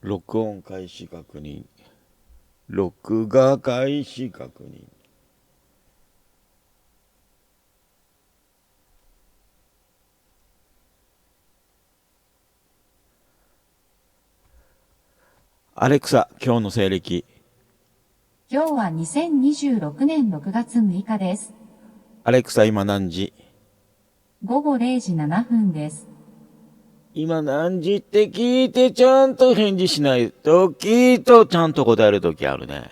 録音開始確認。録画開始確認。アレクサ、今日の西暦。今日は2026年6月6日です。アレクサ、今何時？午後0時7分です。今何時って聞いてちゃんと返事しないときとちゃんと答えるときあるね。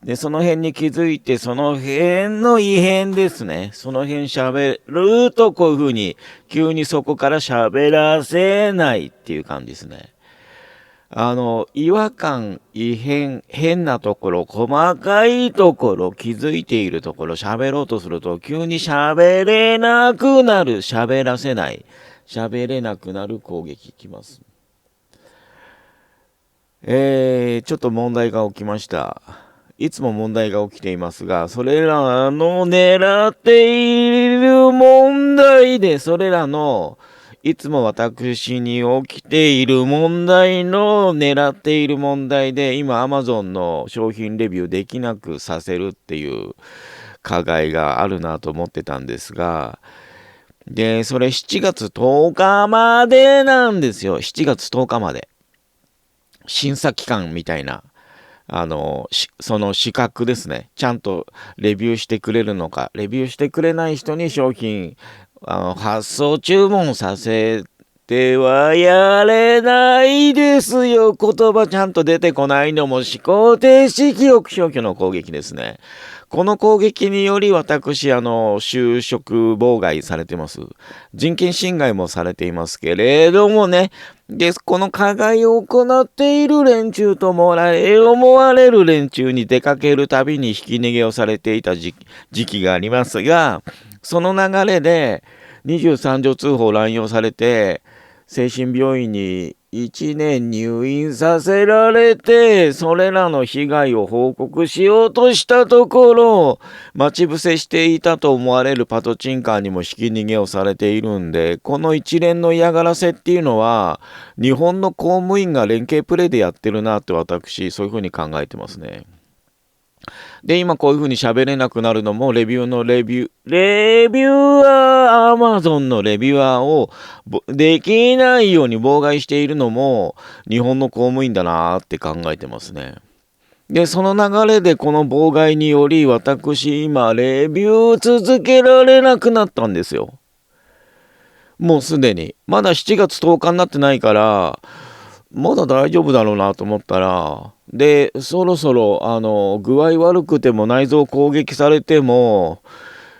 で、その辺に気づいて、その辺の異変ですね。その辺喋るとこういう風に、急にそこから喋らせないっていう感じですね。違和感、異変、変なところ、細かいところ、気づいているところ、喋ろうとすると、急に喋れなくなる、喋らせない、喋れなくなる攻撃きます。ちょっと問題が起きました。いつも問題が起きていますが、それらの狙っている問題で、それらのいつも私に起きている問題の狙っている問題で、今 Amazon の商品レビューできなくさせるっていう課題があるなと思ってたんですが、で、それ7月10日までなんですよ。7月10日まで。審査期間みたいな。その資格ですね。ちゃんとレビューしてくれるのか。レビューしてくれない人に商品、発送注文させてはやれないですよ。言葉ちゃんと出てこないのも思考停止記憶消去の攻撃ですね。この攻撃により私、就職妨害されてます。人権侵害もされていますけれどもね。で、この加害を行っている連中と思われる連中に出かけるたびにひき逃げをされていた時期がありますが、その流れで23条通報を乱用されて、精神病院に1年入院させられて、それらの被害を報告しようとしたところ、待ち伏せしていたと思われるパトチンカーにもひき逃げをされているんで、この一連の嫌がらせっていうのは、日本の公務員が連携プレーでやってるなって私、そういうふうに考えてますね。で、今こういう風に喋れなくなるのも、レビュアー、アマゾンのレビュアーをできないように妨害しているのも、日本の公務員だなーって考えてますね。で、その流れでこの妨害により、私今、レビュー続けられなくなったんですよ。もうすでに。まだ7月10日になってないから、まだ大丈夫だろうなと思ったら、で、そろそろ、具合悪くても内臓攻撃されても、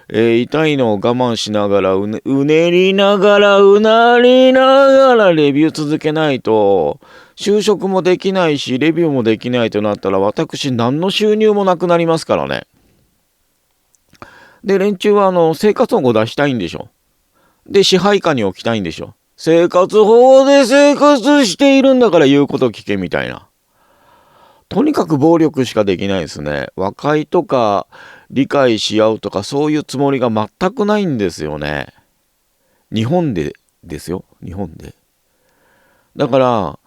痛いのを我慢しながらうねりながら、うなりながらレビュー続けないと、就職もできないし、レビューもできないとなったら、私何の収入もなくなりますからね。で、連中は生活保護出したいんでしょ。で、支配下に置きたいんでしょ。生活保護で生活しているんだから言うこと聞けみたいな。とにかく暴力しかできないですね。和解とか理解し合うとかそういうつもりが全くないんですよね。日本でですよ。日本で。だから、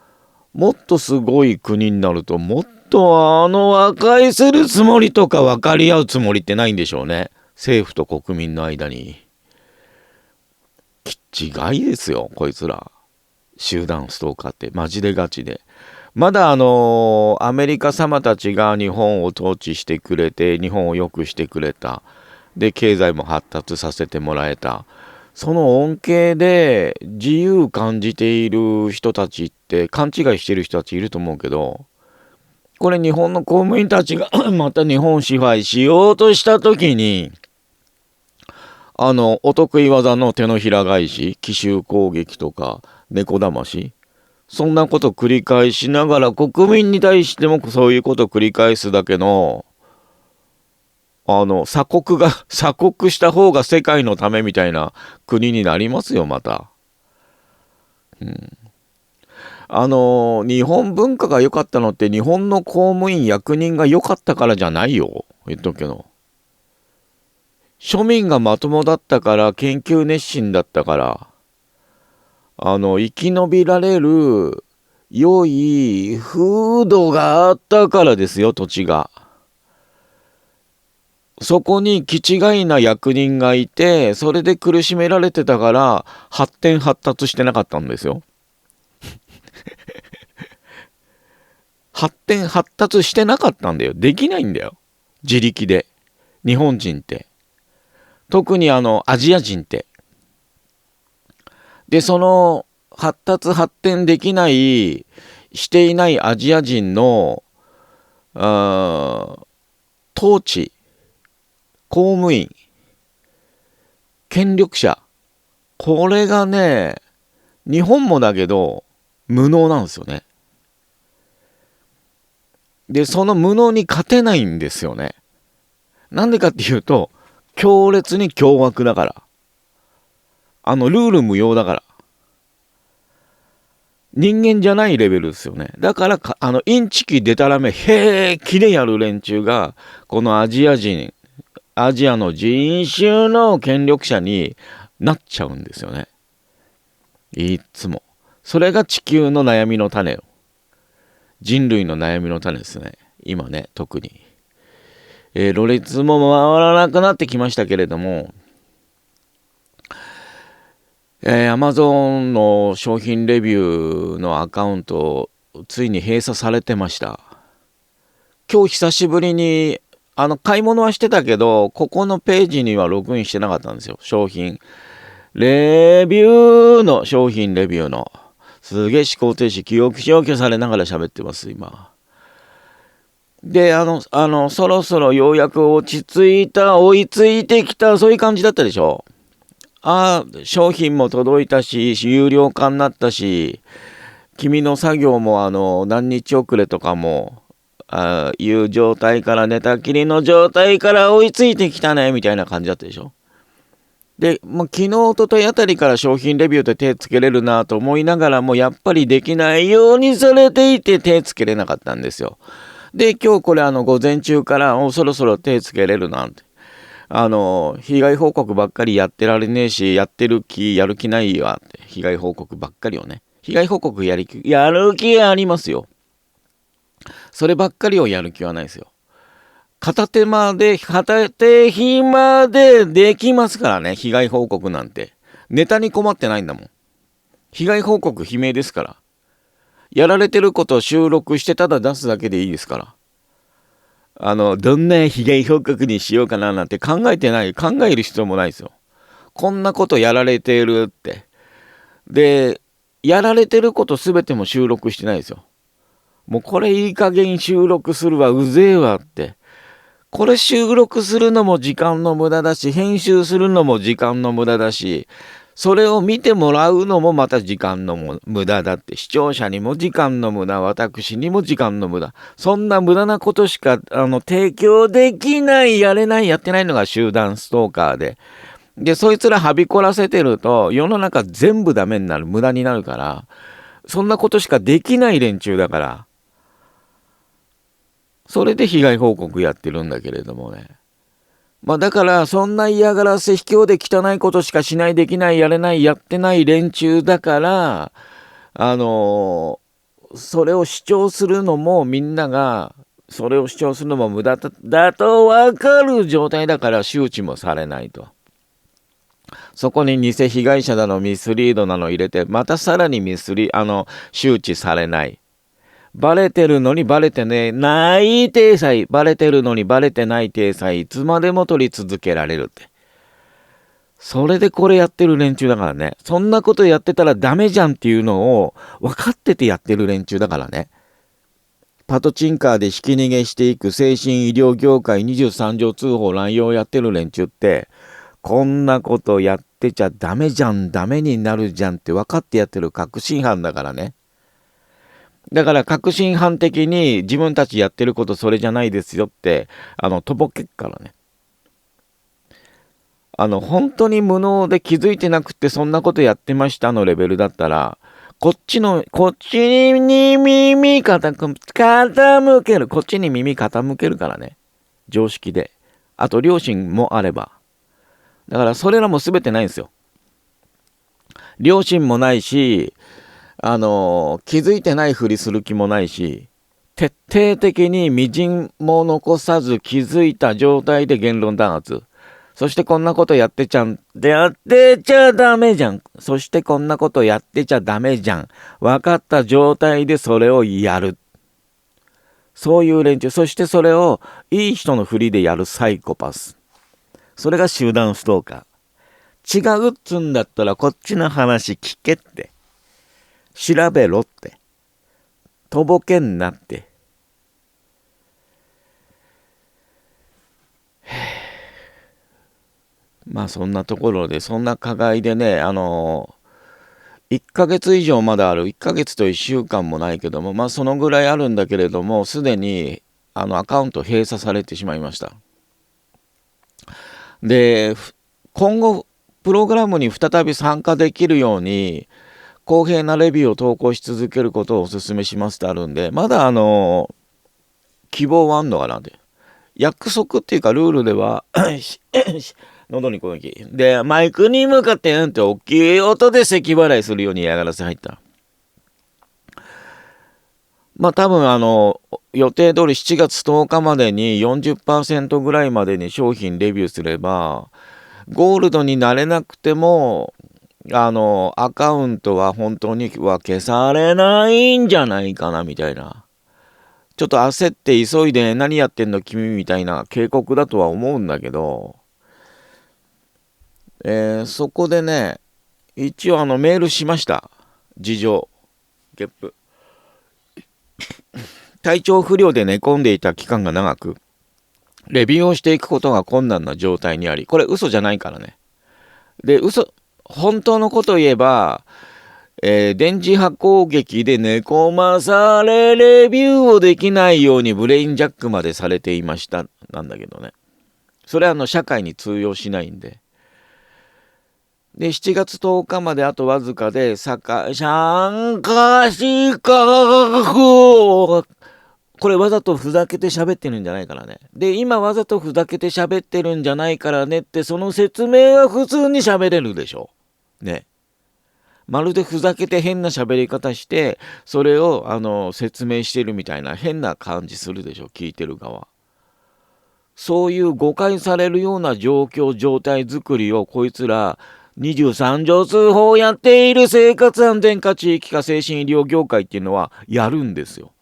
もっとすごい国になると、もっと和解するつもりとか分かり合うつもりってないんでしょうね。政府と国民の間に。違いですよ、こいつら。集団ストーカーって、マジでガチで。まだアメリカ様たちが日本を統治してくれて、日本を良くしてくれた。で、経済も発達させてもらえた。その恩恵で自由感じている人たちって勘違いしてる人たちいると思うけど、これ日本の公務員たちがまた日本を支配しようとした時に、お得意技の手のひら返し、奇襲攻撃とか、猫騙し、そんなこと繰り返しながら国民に対してもそういうことを繰り返すだけの、鎖国した方が世界のためみたいな国になりますよ、また。うん。日本文化が良かったのって日本の公務員、役人が良かったからじゃないよ。言っとくけど。庶民がまともだったから、研究熱心だったから、生き延びられる良い風土があったからですよ、土地が。そこに気違いな役人がいて、それで苦しめられてたから発展発達してなかったんですよ。発展発達してなかったんだよ。できないんだよ、自力で。日本人って、特にアジア人って。でその発達発展できないしていないアジア人の統治、公務員、権力者、これがね、日本もだけど無能なんですよね。でその無能に勝てないんですよね。なんでかっていうと、強烈に凶悪だから。ルール無用だから。人間じゃないレベルですよね。だからインチキデタラメ平気でやる連中が、このアジアの人種の権力者になっちゃうんですよね。いつも。それが地球の悩みの種よ。人類の悩みの種ですね。今ね、特に。ろれつも回らなくなってきましたけれども、Amazon の商品レビューのアカウント、ついに閉鎖されてました。今日久しぶりに、買い物はしてたけど、ここのページにはログインしてなかったんですよ。商品商品レビューの。すげえ思考停止、記憶消去されながら喋ってます、今。で、そろそろようやく落ち着いた、追いついてきた、そういう感じだったでしょ。商品も届いたし、有料化になったし、君の作業も何日遅れとかも、いう状態から、寝たきりの状態から追いついてきたね、みたいな感じだったでしょ。で、昨日、一昨日あたりから商品レビューで手つけれるなと思いながらも、やっぱりできないようにされていて手つけれなかったんですよ。で、今日これ午前中からそろそろ手つけれるなんて。被害報告ばっかりやってられねえし、やる気ないわって。被害報告ばっかりをね。被害報告やる気ありますよ。そればっかりをやる気はないですよ。片手暇でできますからね、被害報告なんて。ネタに困ってないんだもん。被害報告悲鳴ですから。やられてることを収録してただ出すだけでいいですから。どんな被害報告にしようかななんて考える必要もないですよ。こんなことやられてるって。で、やられてることすべても収録してないですよ。もうこれいい加減収録するわ、うぜえわって。これ収録するのも時間の無駄だし、編集するのも時間の無駄だし、それを見てもらうのもまた時間の無駄だって。視聴者にも時間の無駄、私にも時間の無駄。そんな無駄なことしか提供できない、やれない、やってないのが集団ストーカーで。で、そいつらはびこらせてると世の中全部ダメになる、無駄になるから、そんなことしかできない連中だから。それで被害報告やってるんだけれどもね。だからそんな嫌がらせ卑怯で汚いことしかしない、できない、やれない、やってない連中だから、それを主張するのもみんながそれを主張するのも無駄だと分かる状態だから周知もされないと。そこに偽被害者だのミスリードなの入れて、またさらに周知されない。バレてるのにバレてない体裁、バレてるのにバレてない体裁、いつまでも取り続けられるって。それでこれやってる連中だからね。そんなことやってたらダメじゃんっていうのを分かっててやってる連中だからね。パトチンカーでひき逃げしていく精神医療業界23条通報乱用やってる連中って、こんなことやってちゃダメじゃん、ダメになるじゃんって分かってやってる確信犯だからね。だから確信犯的に自分たちやってることそれじゃないですよってとぼけっからね。本当に無能で気づいてなくてそんなことやってましたのレベルだったら、こっちに耳傾ける。こっちに耳傾けるからね。常識で。あと良心もあれば。だからそれらも全てないんですよ。良心もないし、気づいてないふりする気もないし、徹底的に微塵も残さず気づいた状態で言論弾圧。そしてこんなことやってちゃダメじゃん。そしてこんなことやってちゃダメじゃん。分かった状態でそれをやる。そういう連中。そしてそれをいい人のふりでやるサイコパス。それが集団ストーカー。違うっつんだったらこっちの話聞けって。調べろって。とぼけんなって。まあそんなところで、そんな課題でね、1ヶ月以上まだある。1ヶ月と1週間もないけども、まあそのぐらいあるんだけれども、すでにアカウント閉鎖されてしまいました。で、今後、プログラムに再び参加できるように、公平なレビューを投稿し続けることをお勧めしますってあるんで、まだ希望はあんのかなって。約束っていうかルールでは喉に攻撃でマイクに向かってって大きい音で咳払いするように嫌がらせ入った。まあ多分予定通り7月10日までに 40% ぐらいまでに商品レビューすればゴールドになれなくてもアカウントは本当には消されないんじゃないかなみたいな。ちょっと焦って急いで何やってんの君みたいな警告だとは思うんだけど、そこでね、一応メールしました。事情。ゲップ。体調不良で寝込んでいた期間が長く、レビューをしていくことが困難な状態にあり、これ嘘じゃないからね。で、本当のことを言えば、電磁波攻撃で寝込まされレビューをできないようにブレインジャックまでされていましたなんだけどね。それは社会に通用しないんで。で、7月10日まであとわずかで、参加資格を、これわざとふざけて喋ってるんじゃないからね。で、今わざとふざけて喋ってるんじゃないからねって、その説明は普通に喋れるでしょ。ね。まるでふざけて変な喋り方して、それを説明してるみたいな変な感じするでしょ、聞いてる側。そういう誤解されるような状態づくりをこいつら23条通報をやっている生活安全課地域課精神医療業界っていうのはやるんですよ。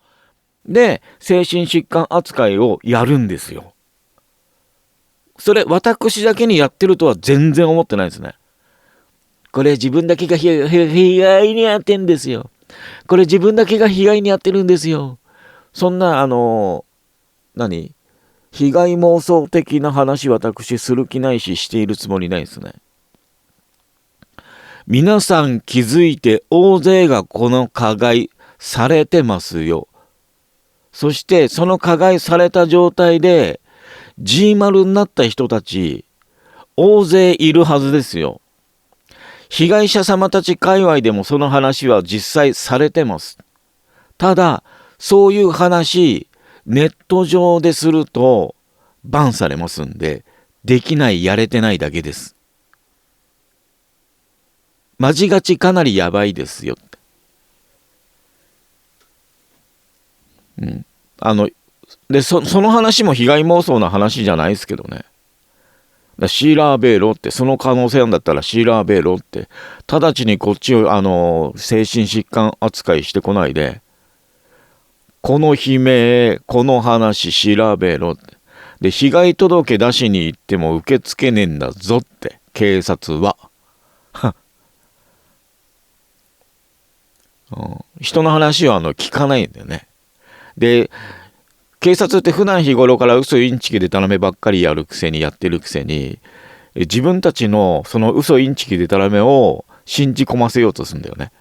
で、精神疾患扱いをやるんですよ。それ私だけにやってるとは全然思ってないですね。これ自分だけが被害に遭ってんですよ。これ自分だけが被害に遭ってるんですよ。そんな被害妄想的な話私する気ないししているつもりないですね。皆さん気づいて大勢がこの加害されてますよ。そしてその加害された状態で G 丸になった人たち大勢いるはずですよ。被害者様たち界隈でもその話は実際されてます。ただ、そういう話、ネット上でするとバンされますんで、できない、やれてないだけです。マジガチかなりやばいですよって。で、その話も被害妄想の話じゃないですけどね。シーラーベイロって、その可能性なんだったらシーラーベイロって、直ちにこっちを精神疾患扱いしてこないで、この悲鳴、この話調べろって。で、被害届出しに行っても受け付けねえんだぞって、警察は。人の話は聞かないんだよね。で、警察って普段日頃から嘘インチキでたらめばっかりやってるくせに、自分たちのその嘘インチキでたらめを信じ込ませようとするんだよね。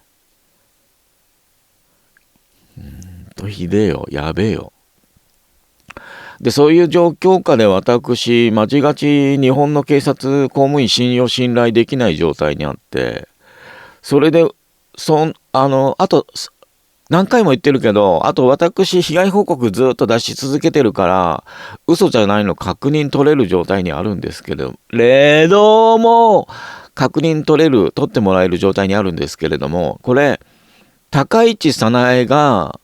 ひでえよ、やべえよ。で、そういう状況下で私、間違がち日本の警察公務員信用信頼できない状態にあって、それで、あと、何回も言ってるけど、あと私、被害報告ずっと出し続けてるから、嘘じゃないの確認取れる状態にあるんですけど、レドも取ってもらえる状態にあるんですけれども、これ、高市早苗が、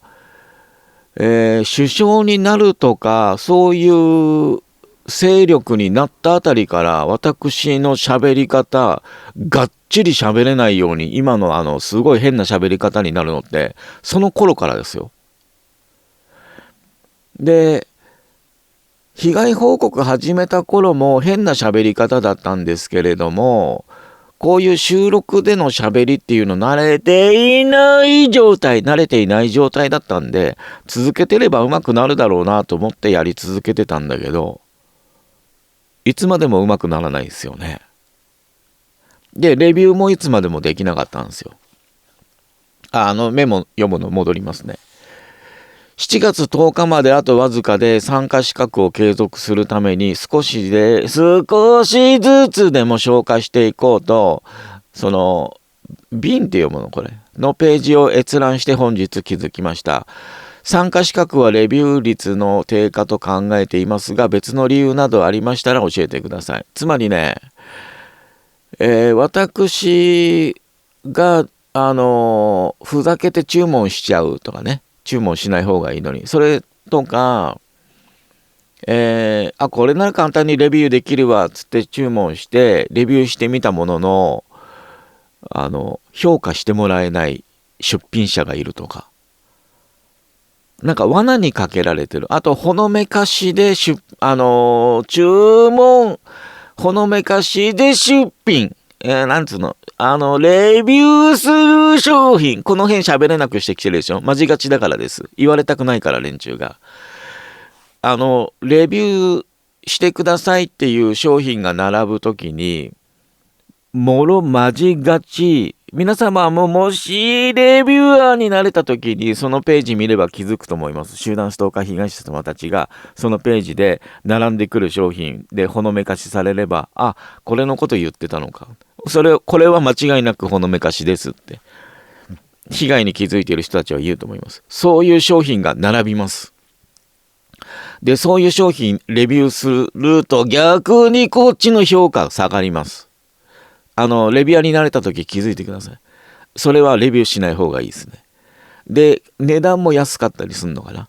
首相になるとかそういう勢力になったあたりから私の喋り方がっちり喋れないように今のすごい変な喋り方になるのってその頃からですよ。で被害報告始めた頃も変な喋り方だったんですけれども、こういう収録での喋りっていうの慣れていない状態だったんで、続けてれば上手くなるだろうなと思ってやり続けてたんだけど、いつまでも上手くならないですよね。でレビューもいつまでもできなかったんですよ。メモ読むの戻りますね。7月10日まであとわずかで参加資格を継続するために少しずつでも消化していこうと、その瓶って読むのこれのページを閲覧して本日気づきました。参加資格はレビュー率の低下と考えていますが、別の理由などありましたら教えてください。つまりね、私がふざけて注文しちゃうとかね、注文しない方がいいのに、それとか、これなら簡単にレビューできるわっつって注文してレビューしてみたものの、評価してもらえない出品者がいるとか、なんか罠にかけられてる。あとほのめかしで注文ほのめかしで出品、なんつうの、レビューする商品、この辺喋れなくしてきてるでしょ。マジがちだからです。言われたくないから連中が。レビューしてくださいっていう商品が並ぶときに、もろマジがち。皆様ももしレビュアーになれたときにそのページ見れば気づくと思います。集団ストーカー被害者様たちがそのページで並んでくる商品でほのめかしされれば、あ、これのこと言ってたのか。これは間違いなくほのめかしですって。被害に気づいている人たちは言うと思います。そういう商品が並びます。で、そういう商品レビューすると逆にこっちの評価下がります。レビュアーになれた時気づいてください。それはレビューしない方がいいですね。で、値段も安かったりするのかな。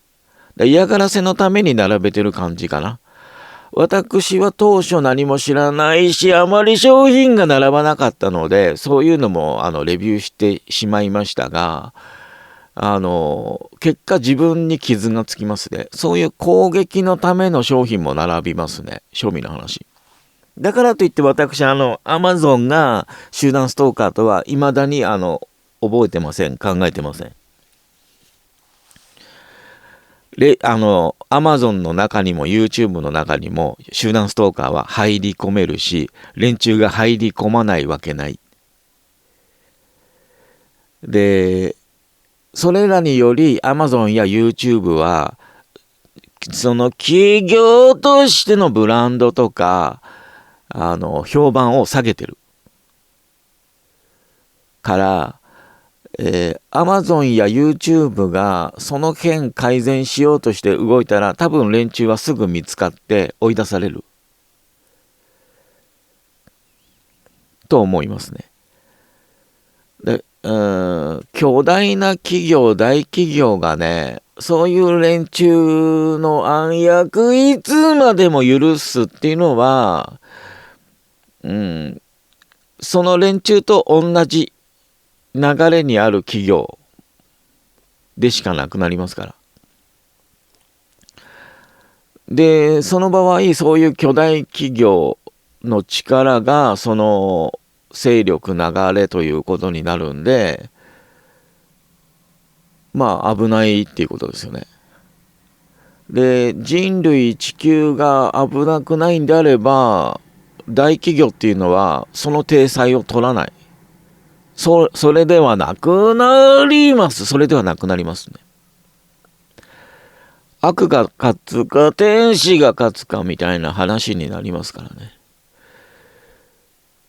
嫌がらせのために並べてる感じかな。私は当初何も知らないし、あまり商品が並ばなかったので、そういうのもレビューしてしまいましたが、結果自分に傷がつきますね。そういう攻撃のための商品も並びますね。庶民の話。だからといって私アマゾンが集団ストーカーとは未だに覚えてません。考えてません。アマゾンの中にも YouTube の中にも集団ストーカーは入り込めるし、連中が入り込まないわけない。で、それらにより Amazon や YouTube はその企業としてのブランドとか評判を下げてるから、Amazon や YouTube がその件改善しようとして動いたら多分連中はすぐ見つかって追い出されると思いますね。で、巨大な企業、大企業がね、そういう連中の暗躍いつまでも許すっていうのは、その連中と同じ流れにある企業でしかなくなりますから。で、その場合、そういう巨大企業の力がその勢力流れということになるんで、まあ危ないっていうことですよね。で、人類地球が危なくないんであれば、大企業っていうのはその体裁を取らない。それではなくなります。それではなくなりますね。悪が勝つか天使が勝つかみたいな話になりますからね。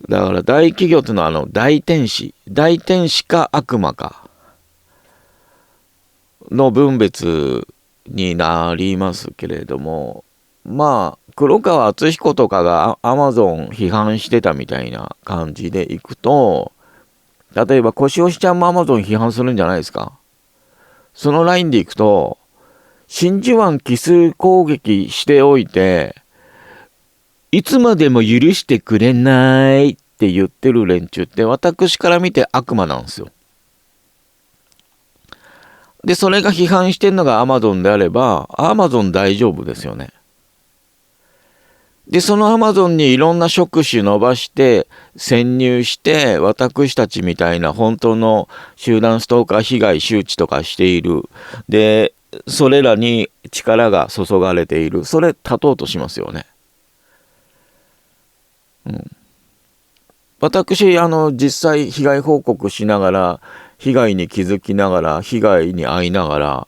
だから大企業っていうのは大天使か悪魔かの分別になりますけれども、まあ黒川敦彦とかがアマゾン批判してたみたいな感じでいくと、例えば腰押しちゃんもアマゾン批判するんじゃないですか。そのラインでいくと、真珠湾奇数攻撃しておいて、いつまでも許してくれないって言ってる連中って私から見て悪魔なんですよ。で、それが批判してるのがアマゾンであれば、アマゾン大丈夫ですよね。で、そのアマゾンにいろんな触手伸ばして潜入して私たちみたいな本当の集団ストーカー被害周知とかしている。で、それらに力が注がれている。それ立とうとしますよね。私、実際被害報告しながら、被害に気づきながら、被害に遭いなが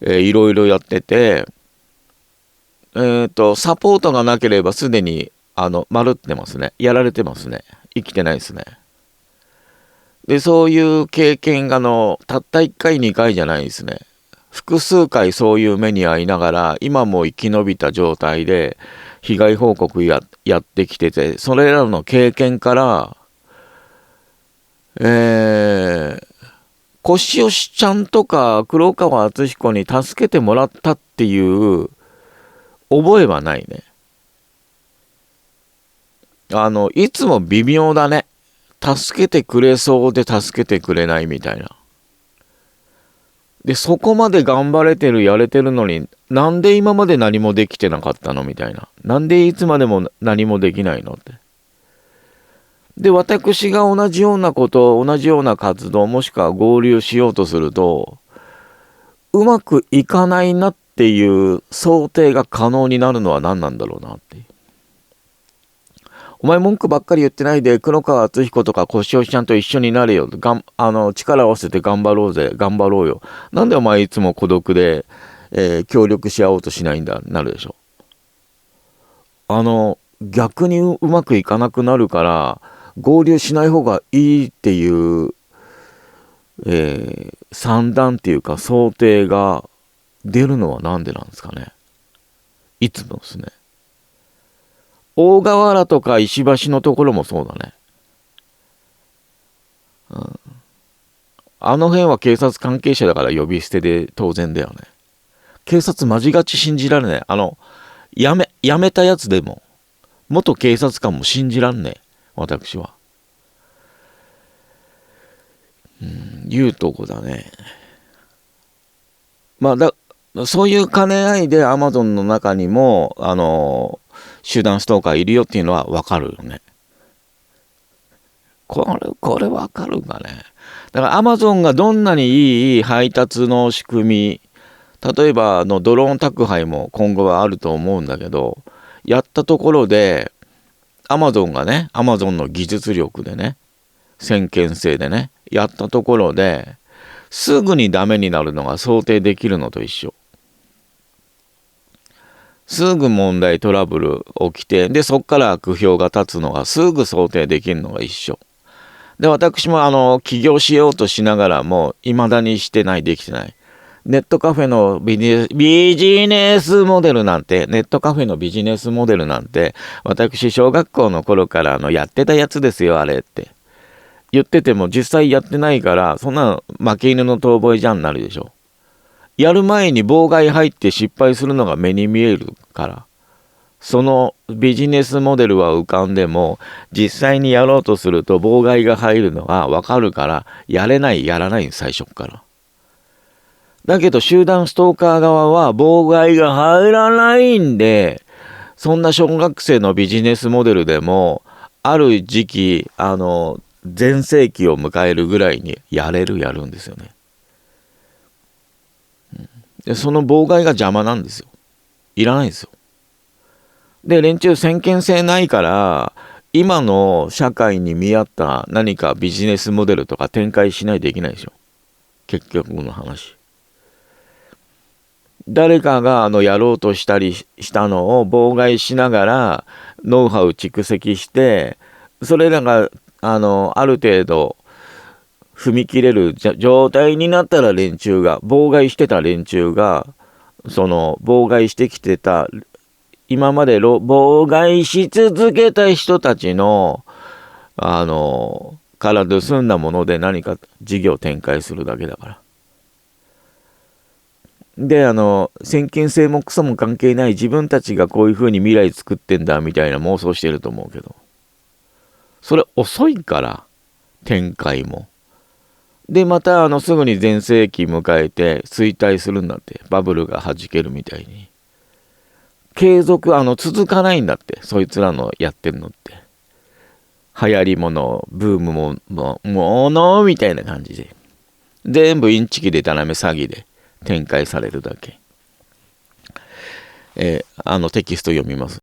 ら、いろいろやってて、サポートがなければすでに丸ってますね。やられてますね。生きてないですね。で、そういう経験がたった1回2回じゃないですね。複数回そういう目に遭いながら、今も生き延びた状態で被害報告やってきてて、それらの経験から、腰吉ちゃんとか黒川敦彦に助けてもらったっていう覚えはないね。いつも微妙だね。助けてくれそうで助けてくれないみたいな。で、そこまで頑張れてる、やれてるのに、なんで今まで何もできてなかったのみたいな。なんでいつまでも何もできないのって。で、私が同じようなこと、同じような活動、もしくは合流しようとすると、うまくいかないなっていう想定が可能になるのは何なんだろうなって。お前文句ばっかり言ってないで、黒川敦彦とか腰押しちゃんと一緒になれよ。力を合わせて頑張ろうぜ。頑張ろうよ。なんでお前いつも孤独で、協力し合おうとしないんだ、なるでしょ。逆にうまくいかなくなるから、合流しない方がいいっていう、算段っていうか想定が出るのはなんでなんですかね。いつもですね。大河原とか石橋のところもそうだね。あの辺は警察関係者だから呼び捨てで当然だよね。警察マジガチ信じられない。辞めたやつでも、元警察官も信じらんねえ。私は。言うとこだね。まあそういう兼ね合いでアマゾンの中にも、集団ストーカーいるよっていうのはわかるよね。これわかるんだね。だからアマゾンがどんなにいい配達の仕組み、例えばドローン宅配も今後はあると思うんだけど、やったところで、アマゾンがね、アマゾンの技術力でね、先見性でね、やったところで、すぐにダメになるのが想定できるのと一緒。すぐ問題トラブル起きて、で、そっから悪評が立つのがすぐ想定できるのが一緒。で、私も起業しようとしながらも、未だにしてない、できてない。ネットカフェのビジネスモデルなんて、私、小学校の頃からやってたやつですよ、あれって。言ってても実際やってないから、そんな負け犬の遠吠えじゃんなるでしょ。やる前に妨害入って失敗するのが目に見えるから。そのビジネスモデルは浮かんでも、実際にやろうとすると妨害が入るのがわかるから、やらない、最初から。だけど集団ストーカー側は妨害が入らないんで、そんな小学生のビジネスモデルでも、ある時期、全盛期を迎えるぐらいにやるんですよね。で、その妨害が邪魔なんですよ。いらないんですよ。で、連中先見性ないから、今の社会に見合った何かビジネスモデルとか展開しないといけないでしょ。結局の話。誰かがやろうとしたりしたのを妨害しながらノウハウ蓄積して、それらがある程度踏み切れる状態になったら妨害してた連中が妨害してきてた今まで妨害し続けた人たちのから盗んだもので何か事業を展開するだけだから。で、先見性もクソも関係ない自分たちがこういう風に未来作ってんだみたいな妄想してると思うけど、それ遅いから、展開も。で、またすぐに全盛期迎えて衰退するんだって。バブルが弾けるみたいに。継続、続かないんだって。そいつらのやってんのって。流行りもの、ブームものみたいな感じで。全部インチキでたらめ詐欺で展開されるだけ。テキスト読みます。